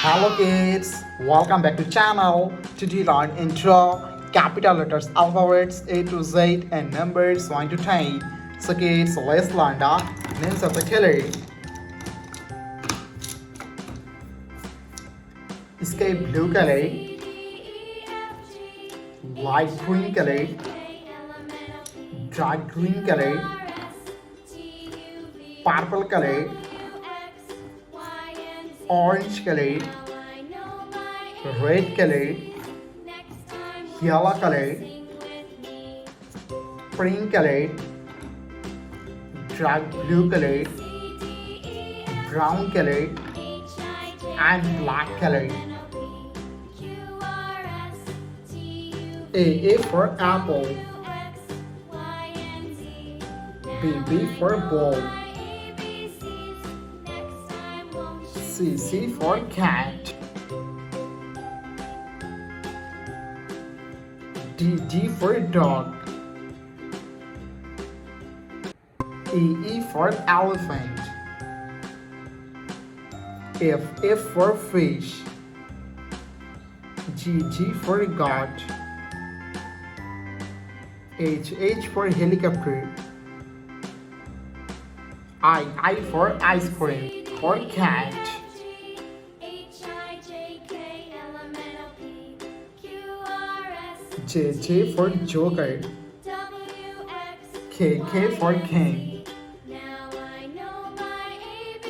Hello kids, welcome back to channel. Today learn intro, capital letters, alphabets A to Z and numbers 1 to 10. So kids, let's learn the names of the color. Sky blue color, light green color, dark green color, purple color, orange color, red color, yellow color, pink color, dark blue color, brown color, and black color. A for apple, B for ball, C for cat, D for dog, E for elephant, F for fish, G for goat, H for helicopter, I for ice cream, for cat. J for joker, K for king,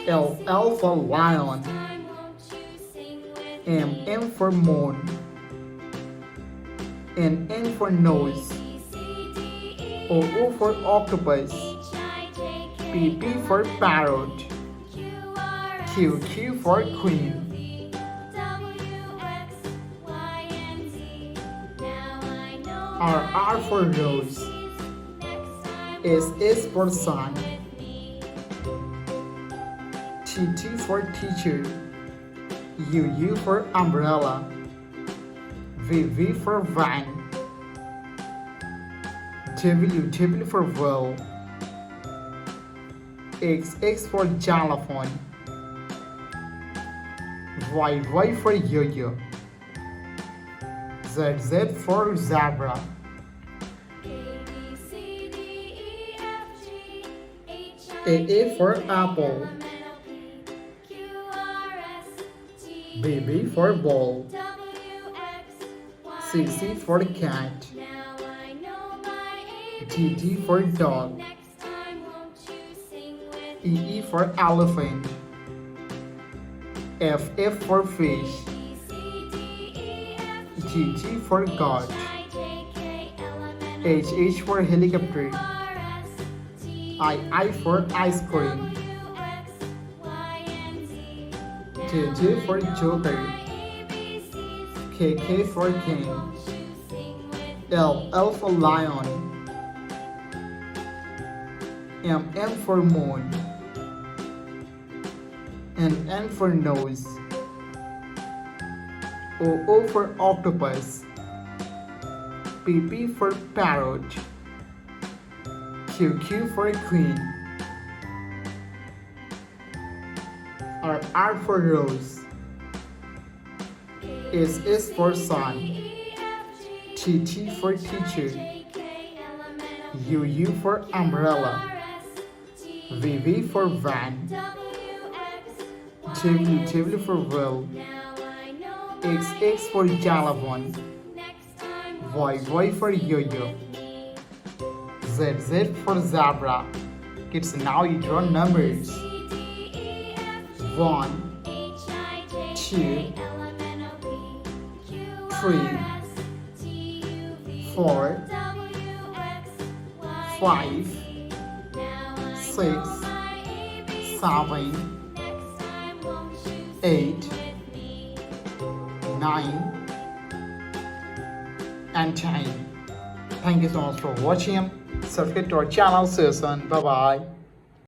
L for lion, M for moon, N for nose, O for octopus, P for parrot, Q for queen, R for rose, S for sun, T for teacher, U for umbrella, V for van, W for well, X for xylophone, Y for yo-yo, Z for zebra, A for apple, B for ball, C for cat, D for dog, E for elephant, F for fish, G for goat, H for helicopter, I for ice cream, J for joker, K for king, L for lion, M for moon, N for nose, O for octopus, P for parrot, Q for queen, R for rose, S for sun, T for teacher, U for umbrella, V for van, W for well, X for xylophone, Y for yo-yo, Z for zebra. Kids, now you draw numbers. 1, 2, 3, 4, 5, 6, 7, 8, 9, and 10. Thank you so much for watching. Subscribe to our channel. See you soon. Bye bye.